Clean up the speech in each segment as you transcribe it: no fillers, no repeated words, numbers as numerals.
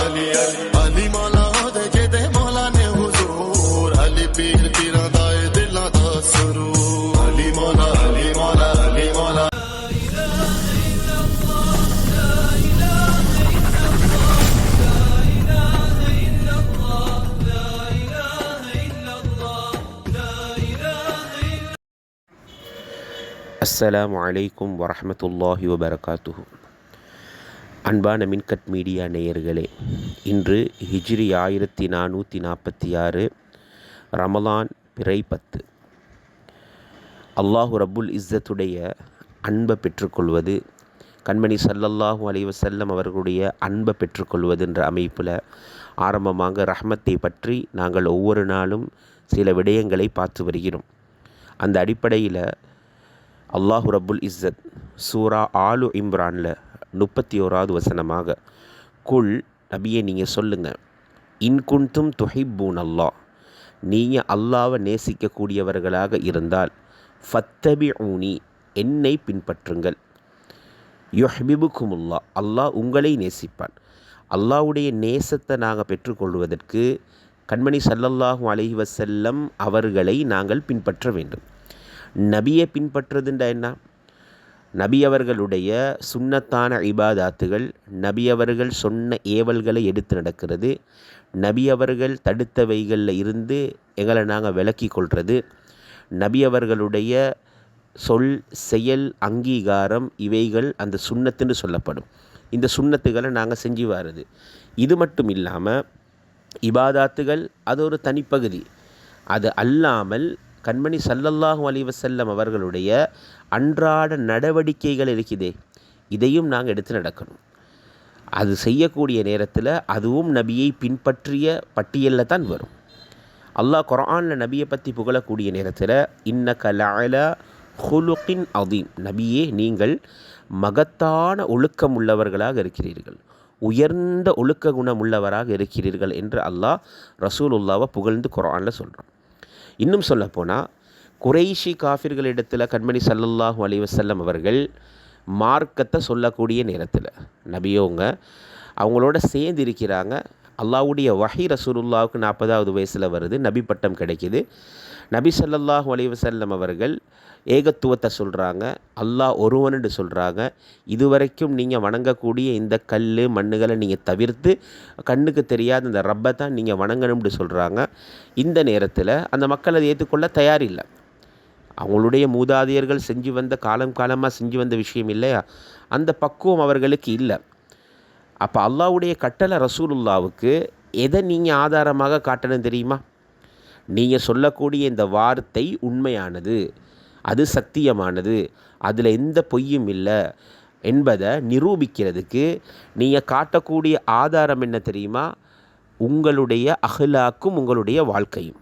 अली अली अली मौला दे जेदे मौला ने हुजूर अली पीर पीरां दा दिलां दा सुरूर अली मौला अली मौला अली मौला அஸ்ஸலாமு அலைக்கும் வரஹ்மத்துல்லாஹி வபரகாத்துஹு. அன்பான மின்கட் மீடியா நேயர்களே, இன்று ஹிஜ்ரி 1446 ரமலான் பிறை 10. அல்லாஹு ரப்புல் இஸ்ஸத்துடைய அன்பை பெற்றுக்கொள்வது, கண்மணி ஸல்லல்லாஹு அலைஹி வஸல்லம் அவர்களுடைய அன்பை பெற்றுக்கொள்வது என்ற அமைப்பில் ஆரம்பமாக ரஹ்மத்தை பற்றி நாங்கள் ஒவ்வொரு நாளும் சில விடயங்களை பார்த்து வருகிறோம். அந்த அடிப்படையில் அல்லாஹு ரப்புல் இஸ்ஸத் சூரா ஆலு இம்ரானில் 31வது வசனமாக, குல் நபியை நீங்கள் சொல்லுங்கள், இன்குன்தும் துஹிப்பூன் அல்லாஹ், நீங்கள் அல்லாவை நேசிக்கக்கூடியவர்களாக இருந்தால் ஃபத்தபிஊனி, என்னை பின்பற்றுங்கள், யுஹ்பிபுக்குமுல்லா, அல்லாஹ் உங்களை நேசிப்பான். அல்லாஹ்வுடைய நேசத்தை நாங்கள் பெற்றுக்கொள்வதற்கு கண்மணி ஸல்லல்லாஹு அலைஹி வஸல்லம் அவர்களை நாங்கள் பின்பற்ற வேண்டும். நபியை பின்பற்றுறதுண்டா என்ன? நபி அவர்களுடைய சுன்னத்தான இபாதாத்துகள், நபி அவர்கள் சொன்ன ஏவல்களை எடுத்து நடக்கிறது, நபி அவர்கள் தடுத்தவைகளில் இருந்து எங்களை நாங்கள் விலக்கி கொள்வது, நபி அவர்களுடைய சொல் செயல் அங்கீகாரம் இவைகள் அந்த சுன்னத்துன்னு சொல்லப்படும். இந்த சுன்னத்துகளை நாங்கள் செஞ்சு வாருது. இது மட்டும் இல்லாமல் இபாதாத்துகள் அது ஒரு தனிப்பகுதி. அது அல்லாமல் கண்மணி ஸல்லல்லாஹு அலைஹி வஸல்லம் அவர்களுடைய அன்றாட நடவடிக்கைகள் இருக்குதே, இதையும் நாங்கள் எடுத்து நடக்கணும். அது செய்யக்கூடிய நேரத்தில் அதுவும் நபியை பின்பற்றிய பட்டியலில் தான் வரும். அல்லாஹ் குர்ஆனில் நபியை பற்றி புகழக்கூடிய நேரத்தில் இன்னக லஅலா ஹுலுகின் அதீம், நபியே நீங்கள் மகத்தான ஒழுக்கம் உள்ளவர்களாக இருக்கிறீர்கள், உயர்ந்த ஒழுக்க குணம் உள்ளவராக இருக்கிறீர்கள் என்று அல்லாஹ் ரசூலுல்லாவை புகழ்ந்து குர்ஆனில் சொல்கிறான். இன்னும் சொல்லப்போனால் குறைஷி காஃபிர்களிடத்தில் கண்மணி ஸல்லல்லாஹு அலைஹி வஸல்லம் அவர்கள் மார்க்கத்தை சொல்லக்கூடிய நேரத்தில் நபியோங்க அவங்களோட சேர்ந்து இருக்கிறாங்க. அல்லாஹ்வுடைய வஹி ரசூலுல்லாவுக்கு 40வது வயசில் வருது, நபி பட்டம் கிடைக்கிது. நபி ஸல்லல்லாஹு அலைஹி வஸல்லம் அவர்கள் ஏகத்துவத்தை சொல்கிறாங்க, அல்லாஹ் ஒருவனுன்னு சொல்கிறாங்க. இதுவரைக்கும் நீங்கள் வணங்கக்கூடிய இந்த கல் மண்ணுகளை நீங்கள் தவிர்த்து கண்ணுக்கு தெரியாத இந்த ரப்பை தான் நீங்கள் வணங்கணும்னு சொல்கிறாங்க. இந்த நேரத்தில் அந்த மக்கள் அதை ஏற்றுக்கொள்ள தயாரில்லை. அவங்களுடைய மூதாதையர்கள் செஞ்சு வந்த காலமாக செஞ்சு வந்த விஷயம் இல்லையா, அந்த பக்குவம் அவர்களுக்கு இல்லை. அப்போ அல்லாஹ்வுடைய கட்டளை ரசூலுல்லாவுக்கு எதை நீங்கள் ஆதாரமாக காட்டணும் தெரியுமா? நீங்கள் சொல்லக்கூடிய இந்த வார்த்தை உண்மையானது, அது சத்தியமானது, அதில் எந்த பொய்யும் இல்லை என்பதை நிரூபிக்கிறதுக்கு நீங்கள் காட்டக்கூடிய ஆதாரம் என்ன தெரியுமா? உங்களுடைய அஹ்லாக்கும் உங்களுடைய வாழ்க்கையும்.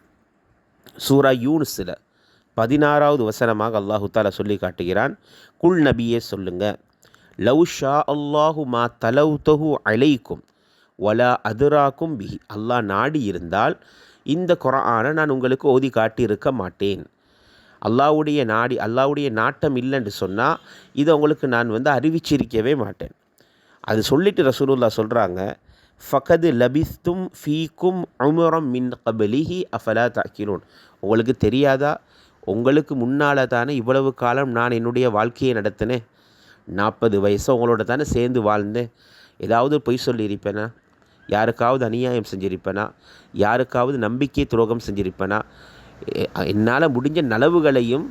சூரா யூனுஸில் 16வது வசனமாக அல்லாஹு தஆலா சொல்லி காட்டுகிறான், குல் நபியே சொல்லுங்க, லவ் ஷா அல்லாஹு மா தலௌதஹு அலைக்கும் வலா அதுராக்கும் பிஹி, அல்லாஹ் நாடி இருந்தால் இந்த குர்ஆனை நான் உங்களுக்கு ஓதி காட்டி இருக்க மாட்டேன். அல்லாஹ்வுடைய நாட்டம் இல்லைன்னு சொன்னால் இதை உங்களுக்கு நான் அறிவிச்சிருக்கவே மாட்டேன். அது சொல்லிட்டு ரசூலுல்லாஹ் சொல்கிறாங்க, ஃபகது லபிஸ்தும் ஃபீக்கும் உமரம் மின் கபலிஹி அஃபலா தஅகிலூன், உங்களுக்கு தெரியாதா, உங்களுக்கு முன்னால் தானே இவ்வளவு காலம் நான் என்னுடைய வாழ்க்கையை நடத்தினேன், 40 வயசு உங்களோட தானே சேர்ந்து வாழ்ந்தேன், ஏதாவது பொய் சொல்லியிருப்பேனா, யாருக்காவது அநியாயம் செஞ்சிருப்பேனா, யாருக்காவது நம்பிக்கை துரோகம் செஞ்சிருப்பேனா, என்னால் முடிஞ்ச நலவுகளையும்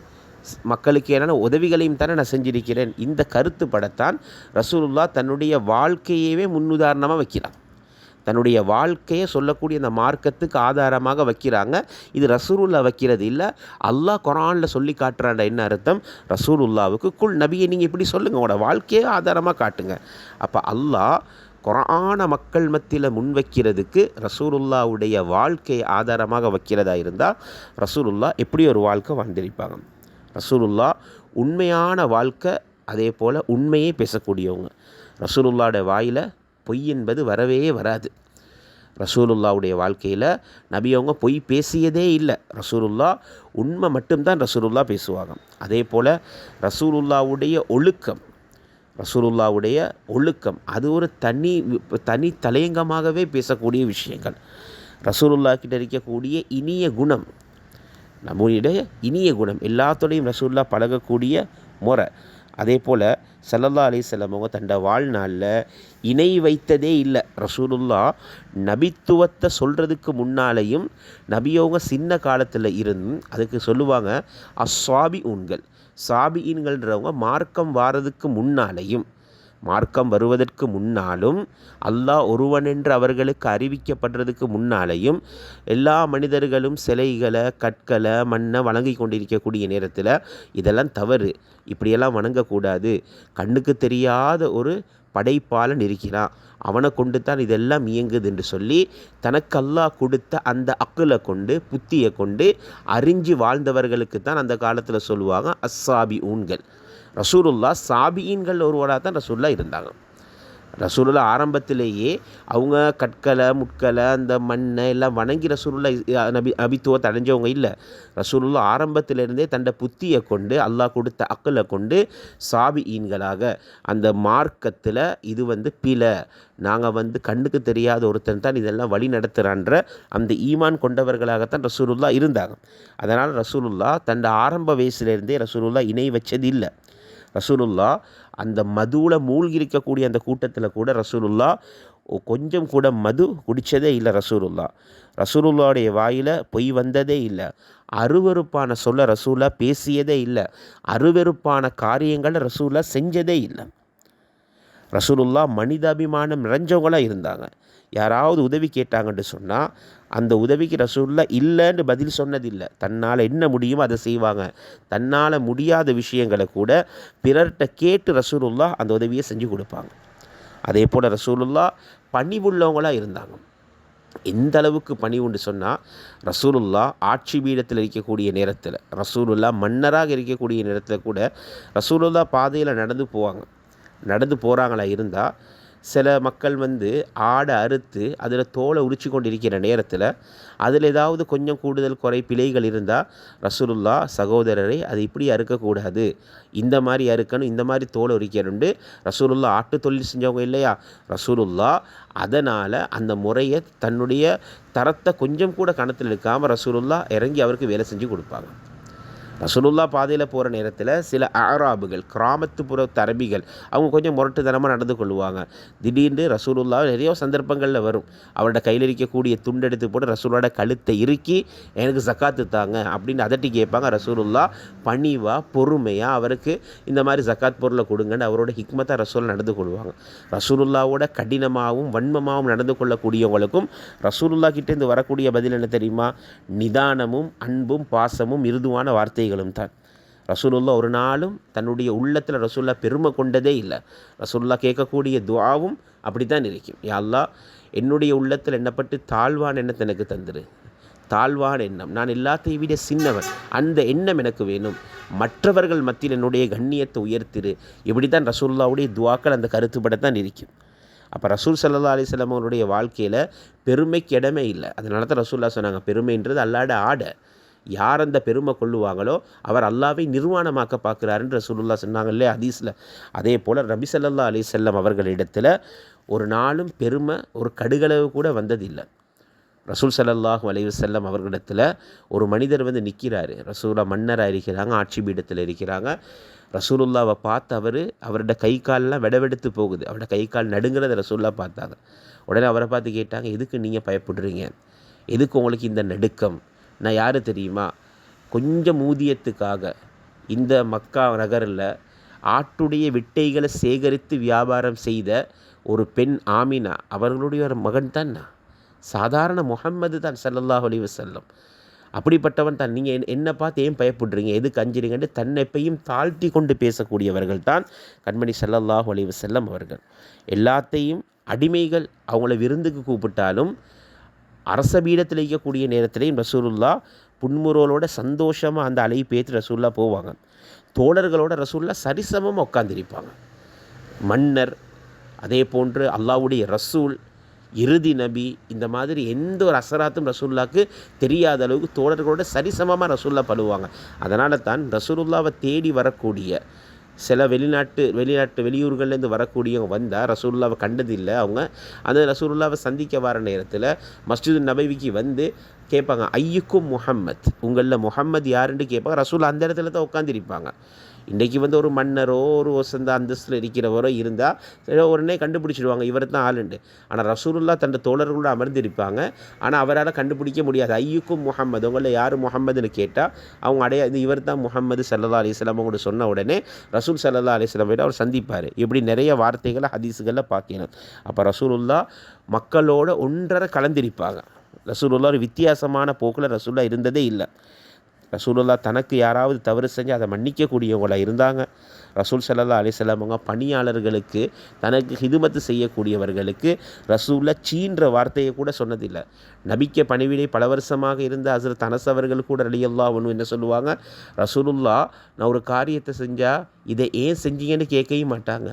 மக்களுக்கு என்னான உதவிகளையும் தானே நான் செஞ்சிருக்கிறேன். இந்த கருத்து படத்தான் ரசூலுல்லாஹ் தன்னுடைய வாழ்க்கையவே முன்னுதாரணமாக வைக்கிறான். தன்னுடைய வாழ்க்கையை சொல்லக்கூடிய அந்த மார்க்கத்துக்கு ஆதாரமாக வைக்கிறாங்க. இது ரசூலுல்லாஹ் வைக்கிறது இல்லை, அல்லாஹ் குர்ஆனில் சொல்லி காட்டுறாண்ட. என்ன அர்த்தம்? ரசூலுல்லாவுக்கு குல் நபியை நீங்கள் இப்படி சொல்லுங்கள், உங்களோட வாழ்க்கையை ஆதாரமாக காட்டுங்க. அப்போ அல்லாஹ் குர்ஆனை மக்கள் மத்தியில் முன்வைக்கிறதுக்கு ரசூலுல்லாவுடைய வாழ்க்கையை ஆதாரமாக வைக்கிறதா இருந்தால் ரசூலுல்லாஹ் எப்படி ஒரு வாழ்க்கை வாழ்ந்திருப்பாங்க. ரசூலுல்லாஹ் உண்மையான வாழ்க்கை, அதே போல் உண்மையே பேசக்கூடியவங்க. ரசூலுல்லாஹ்வுடைய வாயில் பொய் என்பது வரவே வராது. ரசூலுல்லாவுடைய வாழ்க்கையில் நபி அவங்க பொய் பேசியதே இல்லை. ரசூலுல்லாஹ் உண்மை மட்டும்தான் ரசூலுல்லாஹ் பேசுவாங்க. அதே போல் ரசூலுல்லாவுடைய ஒழுக்கம், ரசூலுல்லாவுடைய ஒழுக்கம் அது ஒரு தனி தலையங்கமாகவே பேசக்கூடிய விஷயங்கள். ரசூலுல்லா கிட்ட இருக்கக்கூடிய இனிய குணம், நம்முடைய இனிய குணம், எல்லாத்தோடையும் ரசூலுல்லா பழகக்கூடிய முறை. அதே போல் ஸல்லல்லாஹு அலைஹி வஸல்லம் அவங்க தன்னோட வாழ்நாளில் இணை வைத்ததே இல்லை. ரசூலுல்லா நபித்துவத்தை சொல்கிறதுக்கு முன்னாலேயும் நபியவங்க சின்ன காலத்தில் இருந்தும் அதுக்கு சொல்லுவாங்க அஸ்ஸாபிஊன்கள். சாபிஈன்கள்ன்றவங்க மார்க்கம் வாரதுக்கு முன்னாலேயும் மார்க்கம் வருவதற்கு முன்னாலும் அல்லாஹ் ஒருவன் என்று அவர்களுக்கு அறிவிக்கப்படுறதுக்கு முன்னாலேயும் எல்லா மனிதர்களும் சிலைகளை கற்களை மண்ணை வணங்கி கொண்டிருக்கக்கூடிய நேரத்தில் இதெல்லாம் தவறு, இப்படியெல்லாம் வணங்கக்கூடாது, கண்ணுக்கு தெரியாத ஒரு படைப்பாளன் இருக்கிறான், அவனை கொண்டு தான் இதெல்லாம் இயங்குது என்று சொல்லி தனக்கு அல்லாஹ் கொடுத்த அந்த அக்குலை கொண்டு புத்தியை கொண்டு அறிஞ்சு வாழ்ந்தவர்களுக்கு தான் அந்த காலத்தில் சொல்லுவாங்க அஸ்ஸாபிஊன்கள். ரசூலுல்லா சாபிஈன்கள் ஒருவராக தான் ரசூலுல்லா இருந்தாங்க. ரசூலுல்லா ஆரம்பத்திலேயே அவங்க கற்களை முட்களை அந்த மண்ணை எல்லாம் வணங்கி ரசூலுல்லா நபித்துவத்தை அடைஞ்சவங்க இல்லை. ரசூலுல்லா ஆரம்பத்திலிருந்தே தன்னை புத்தியை கொண்டு அல்லாஹ் கொடுத்த அக்களை கொண்டு சாபிஈன்களாக அந்த மார்க்கத்தில் இது பிழை, நாங்கள் கண்ணுக்கு தெரியாத ஒருத்தன் தான் இதெல்லாம் வழி நடத்துகிறான்ற அந்த ஈமான் கொண்டவர்களாகத்தான் ரசூலுல்லா இருந்தாங்க. அதனால் ரசூலுல்லா தன்னை ஆரம்ப வயசுலேருந்தே ரசூலுல்லா இணை வச்சது இல்லை. ரசூலுல்லா அந்த மதுவில் மூழ்கி இருக்கக்கூடிய அந்த கூட்டத்தில் கூட ரசூலுல்லா கொஞ்சம் கூட மது குடித்ததே இல்லை. ரசூலுல்லாவுடைய வாயில் பொய் வந்ததே இல்லை. அருவருப்பான சொல்ல ரசூலா பேசியதே இல்லை. அருவருப்பான காரியங்களை ரசூலா செஞ்சதே இல்லை. ரசூலுல்லா மனிதாபிமானம் நிறைஞ்சவங்களாக இருந்தாங்க. யாராவது உதவி கேட்டாங்கன்னு சொன்னால் அந்த உதவிக்கு ரசூலுல்லா இல்லைன்னு பதில் சொன்னதில்லை. தன்னால் என்ன முடியுமோ அதை செய்வாங்க. தன்னால் முடியாத விஷயங்களை கூட பிறர்கிட்ட கேட்டு ரசூலுல்லா அந்த உதவியை செஞ்சு கொடுப்பாங்க. அதே போல் ரசூலுல்லா பணிவுள்ளவங்களாக இருந்தாங்க. எந்த அளவுக்கு பணிவுன்னு சொன்னால் ரசூலுல்லா ஆட்சி பீடத்தில் இருக்கக்கூடிய நேரத்தில், ரசூலுல்லா மன்னராக இருக்கக்கூடிய நேரத்தில் கூட ரசூலுல்லா பாதையில் நடந்து போகிறாங்களா இருந்தால் சில மக்கள் ஆடை அறுத்து அதில் தோலை உரிச்சு கொண்டு இருக்கிற நேரத்தில் அதில் ஏதாவது கொஞ்சம் கூடுதல் குறை பிழைகள் இருந்தால் ரசூலுல்லா சகோதரரை அது இப்படி அறுக்கக்கூடாது, இந்த மாதிரி அறுக்கணும், இந்த மாதிரி தோலை உரிக்கணுண்டு ரசூலுல்லா ஆட்டு தொழில் செஞ்சவங்க இல்லையா, ரசூலுல்லா அதனால் அந்த முறையை தன்னுடைய தரத்தை கொஞ்சம் கூட கணத்தில் எடுக்காமல் ரசூலுல்லா இறங்கி அவருக்கு வேலை செஞ்சு கொடுப்பாங்க. ரசூலுல்லா பாதையில் போகிற நேரத்தில் சில அராபுகள், கிராமத்துப்புற அரபிகள், அவங்க கொஞ்சம் முரட்டுத்தனமாக நடந்து கொள்வாங்க. திடீர்னு ரசூலுல்லா நிறைய சந்தர்ப்பங்களில் வரும், அவரோட கையில் இருக்கக்கூடிய துண்டெடுத்து போட்டு ரசூலோட கழுத்தை இறுக்கி எனக்கு ஜக்காத்து தாங்க அப்படின்னு அதட்டி கேட்பாங்க. ரசூலுல்லா பணிவாக பொறுமையாக அவருக்கு இந்த மாதிரி ஜக்காத் பொருளை கொடுங்கன்னு அவரோட ஹிக்மத்தாக ரசூல் நடந்து கொள்வாங்க. ரசூலுல்லாவோட கடினமாகவும் வன்மமாகவும் நடந்து கொள்ளக்கூடியவங்களுக்கும் ரசூலுல்லா கிட்டேருந்து வரக்கூடிய பதில் என்ன தெரியுமா? நிதானமும் அன்பும் பாசமும் மிருதுவான வார்த்தைகளும் தான். ரசூலுல்லா ஒரு நாளும் தன்னுடைய உள்ளத்தில் ரசூலுல்லா பெருமை கொண்டதே இல்லை. ரசூலுல்லா கேட்கக்கூடிய துஆவும் அப்படி தான் இருக்கும். யா அல்லாஹ், என்னுடைய உள்ளத்தில் எண்ணப்பட்டு தாழ்வான எண்ணத்தை எனக்கு தந்துரு, தாழ்வான எண்ணம், நான் எல்லாத்தையும் விட சின்னவன், அந்த எண்ணம் எனக்கு வேணும், மற்றவர்கள் மத்தியில் என்னுடைய கண்ணியத்தை உயர்த்திரு. இப்படி தான் ரசூலுல்லாவுடைய துஆக்கள் அந்த கருத்துப்படத்தான் இருக்கும். அப்போ ரசூல் ஸல்லல்லாஹு அலைஹி வஸல்லம் அவருடைய வாழ்க்கையில் பெருமைக்கு இடமே இல்லை. அதனால தான் ரசூலுல்லாஹ் சொன்னாங்க, பெருமைன்றது அல்லாஹ்வோட ஆடை, யார் அந்த பெருமை கொள்ளுவாங்களோ அவர் அல்லாஹ்வை நிர்வாணமாக்க பார்க்குறாருன்னு ரசூலுல்லாஹ் சொன்னாங்க இல்லையா ஹதீஸில். அதே போல் நபி ஸல்லல்லாஹு அலைஹி வஸல்லம் அவர்களிடத்தில் ஒரு நாளும் பெருமை ஒரு கடுகளவு கூட வந்ததில்லை. ரசூல் ஸல்லல்லாஹு அலைஹி வஸல்லம் அவர்களிடத்தில் ஒரு மனிதர் நிற்கிறாரு. ரசூலா மன்னராக இருக்கிறாங்க, ஆட்சி பீடத்தில் இருக்கிறாங்க. ரசூலுல்லாவை பார்த்து அவரோட கை காலெலாம் வெடவெடுத்து போகுது, அவரோட கை கால் நடுங்கிறத ரசூலுல்லாஹ் பார்த்தாங்க. உடனே அவரை பார்த்து கேட்டாங்க, எதுக்கு நீங்கள் பயப்படுறீங்க, எதுக்கு உங்களுக்கு இந்த நடுக்கம்? நான் யார் தெரியுமா? கொஞ்சம் ஊதியத்துக்காக இந்த மக்கா நகரில் ஆட்டுடைய விட்டைகளை சேகரித்து வியாபாரம் செய்த ஒரு பெண் ஆமினா, அவர்களுடைய ஒரு மகன் தான் நான், சாதாரண முஹம்மது தான் ஸல்லல்லாஹு அலைஹி வஸல்லம். அப்படிப்பட்டவன் தான். நீங்கள் என்னை பார்த்து ஏன் பயப்படுறீங்க, எதுக்கு அஞ்சுறீங்கன்னு தன்னை எப்பையும் தாழ்த்தி கொண்டு பேசக்கூடியவர்கள் தான் கண்மணி ஸல்லல்லாஹு அலைஹி வஸல்லம் அவர்கள். எல்லாத்தையும் அடிமைகள் அவங்கள விருந்துக்கு கூப்பிட்டாலும் அரச பீடத்தில் இருக்கக்கூடிய நேரத்திலையும் ரசூலுல்லா புன்முறுவலோட சந்தோஷமாக அந்த அழைப்பு ஏற்றி ரசூலுல்லா போவாங்க. தோழர்களோட ரசூலுல்லா சரிசமமாக உட்கார்ந்திருப்பாங்க. மன்னர், அதே போன்று அல்லாஹ்வுடைய ரசூல், இறுதி நபி, இந்த மாதிரி எந்த ஒரு அசராத்தும் ரசூலுல்லாவுக்கு தெரியாத அளவுக்கு தோழர்களோட சரிசமமாக ரசூலுல்லா பழுவாங்க. அதனால தான் ரசூலுல்லாவை தேடி வரக்கூடிய சில வெளியூர்கள்லேருந்து வரக்கூடியவங்க வந்தால் ரசூலுல்லாவை கண்டதில்லை. அவங்க அந்த ரசூலுல்லாவை சந்திக்க வர நேரத்தில் மஸ்ஜிது நபவிக்கு வந்து கேட்பாங்க, ஐயுக்கும் முஹம்மத், உங்களில் முஹம்மது யாருன்னு கேட்பாங்க. ரசூல் அந்த இடத்துல தான் உட்காந்துருப்பாங்க. இன்றைக்கி வந்து ஒரு மன்னரோ ஒரு வசந்த அந்தஸ்தில் இருக்கிறவரோ இருந்தால் உடனே கண்டுபிடிச்சிடுவாங்க இவர் தான் ஆளுண்டு. ஆனால் ரசூலுல்லா தன் தோழர்களோட அமர்ந்திருப்பாங்க. ஆனால் அவரால் கண்டுபிடிக்க முடியாது. ஐயுக்கும் முஹம்மது, உங்களில் யார் முஹம்மதுன்னு கேட்டால் அவங்க இது இவர் தான் முஹம்மது ஸல்லல்லாஹு அலைஹி வஸல்லம் கூட சொன்ன உடனே ரசூல் ஸல்லல்லாஹு அலைஹி வஸல்லம் அவர் சந்திப்பார். இப்படி நிறைய வார்த்தைகளை ஹதீஸுகளில் பார்க்கணும். அப்போ ரசூலுல்லா மக்களோட ஒன்றரை கலந்திருப்பாங்க. ரசூலுல்லா ஒரு வித்தியாசமான போக்கில் ரசூலுல்லா இருந்ததே இல்லை. ரசூலுல்லா தனக்கு யாராவது தவறு செஞ்சு அதை மன்னிக்கக்கூடியவங்களாக இருந்தாங்க. ரசூல் ஸல்லல்லாஹு அலைஹி வஸல்லம் பணியாளர்களுக்கு தனக்கு ஹிதுமத்து செய்யக்கூடியவர்களுக்கு ரசூலுல்லா சீன்ற வார்த்தையை கூட சொன்னதில்லை. நபிக்க பணிவிடை பல வருஷமாக இருந்த ஹஸரத் அனஸ் அவர்கள் கூட ரலியல்லாஹு அன்ஹு என்ன சொல்லுவாங்க, ரசூலுல்லா நான் ஒரு காரியத்தை செஞ்சால் இதை ஏன் செஞ்சீங்கன்னு கேட்கவும் மாட்டாங்க.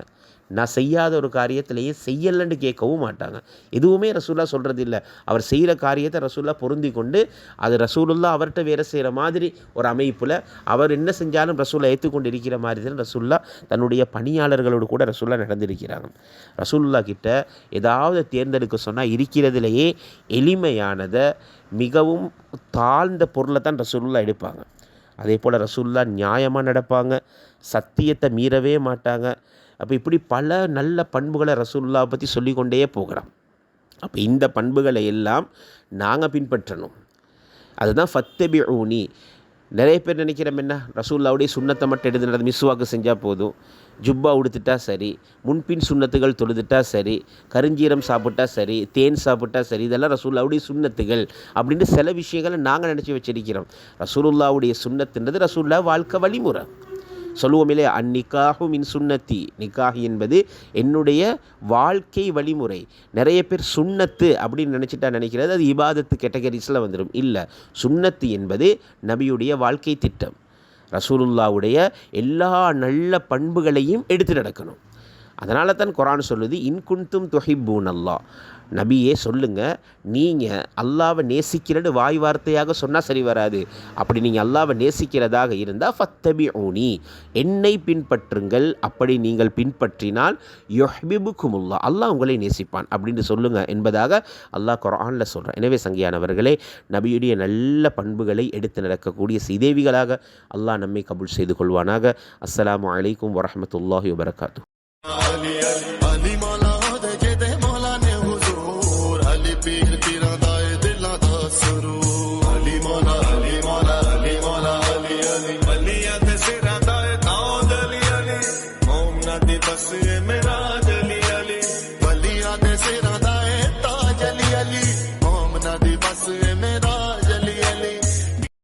நான் செய்யாத ஒரு காரியத்திலேயே செய்யலைன்னு கேட்கவும் மாட்டாங்க. எதுவுமே ரசூலுல்லா சொல்கிறது இல்லை. அவர் செய்கிற காரியத்தை ரசூலுல்லா பொருந்தி கொண்டு அது ரசூலுல்லா அவர்கிட்ட வேறு செய்கிற மாதிரி ஒரு அமைப்பில் அவர் என்ன செஞ்சாலும் ரசூலுல்லா ஏற்றுக்கொண்டு இருக்கிற மாதிரி தான் ரசூலுல்லா தன்னுடைய பணியாளர்களோடு கூட ரசூலுல்லா நடந்திருக்கிறாங்க. ரசூலுல்லா கிட்ட ஏதாவது தேர்ந்தெடுக்க சொன்னால் இருக்கிறதுலையே எளிமையானதை மிகவும் தாழ்ந்த பொருளை தான் ரசூலுல்லா எடுப்பாங்க. அதே போல் ரசூலுல்லா நியாயமாக நடப்பாங்க, சத்தியத்தை மீறவே மாட்டாங்க. அப்போ இப்படி பல நல்ல பண்புகளை ரசூலுல்லாவை பற்றி சொல்லிக்கொண்டே போகிறோம். அப்போ இந்த பண்புகளை எல்லாம் நாங்கள் பின்பற்றணும். அதுதான் ஃபத்தபிஊனி. நிறைய பேர் நினைக்கிறோம் என்ன, ரசூலுல்லாவுடைய சுன்னத்தை மட்டும் எடுத்து நடந்து மிஸ்வாக்கு செஞ்சால் போதும், ஜுப்பா உடுத்துட்டா சரி, முன்பின் சுன்னத்துகள் தொழுதுட்டா சரி, கருஞ்சீரம் சாப்பிட்டா சரி, தேன் சாப்பிட்டா சரி, இதெல்லாம் ரசூலுல்லாவுடைய சுன்னத்துகள் அப்படின்னு சில விஷயங்களை நாங்கள் நினச்சி வச்சிருக்கிறோம். ரசூலுல்லாவுடைய சுன்னத்துன்றது ரசூலுல்லா வாழ்க்கை வழிமுறை. சொல்லுவோமில்லே, அந்நிக்காஹு மின் சுன்னத்தி, நிக்காஹ் என்பது என்னுடைய வாழ்க்கை வழிமுறை. நிறைய பேர் சுன்னத்து அப்படின்னு நினைக்கிறது அது இபாதத்து கேட்டகரிஸில் வந்துடும். இல்லை, சுன்னத்து என்பது நபியுடைய வாழ்க்கை திட்டம். ரசூலுல்லாவுடைய எல்லா நல்ல பண்புகளையும் எடுத்து நடக்கணும். அதனால தான் குர்ஆன் சொல்லுது, இன்குன்தும் துஹிப்பூனல்லாஹ், நபியே சொல்லுங்கள், நீங்கள் அல்லாவை நேசிக்கிறது வாய் வார்த்தையாக சொன்னால் சரி வராது. அப்படி நீங்கள் அல்லாவை நேசிக்கிறதாக இருந்தால் ஃபத்தபிஊனி, என்னை பின்பற்றுங்கள். அப்படி நீங்கள் பின்பற்றினால் யுஹ்பிபுக்குமுல்லாஹ், அல்லாஹ் உங்களை நேசிப்பான் அப்படின்னு சொல்லுங்கள் என்பதாக அல்லாஹ் குர்ஆனில் சொல்கிறான். எனவே சங்கியானவர்களே, நபியுடைய நல்ல பண்புகளை எடுத்து நடக்கக்கூடிய சீதேவிகளாக அல்லாஹ் நம்மை கபூல் செய்து கொள்வானாக. அஸ்ஸலாமு அலைக்கும் வரஹ்மத்துல்லாஹி வபரகாத்துஹு. पीर पीरा दाए दिला दा सुरूर, अली मौला अली मौला अली मौला अली अली अलिया दे सिरा दाए ताज अली अली, मोमना दी बस मेरा अली अली, अलिया दे सिरा दाए ताज अली अली, मोमना दी बस मेरा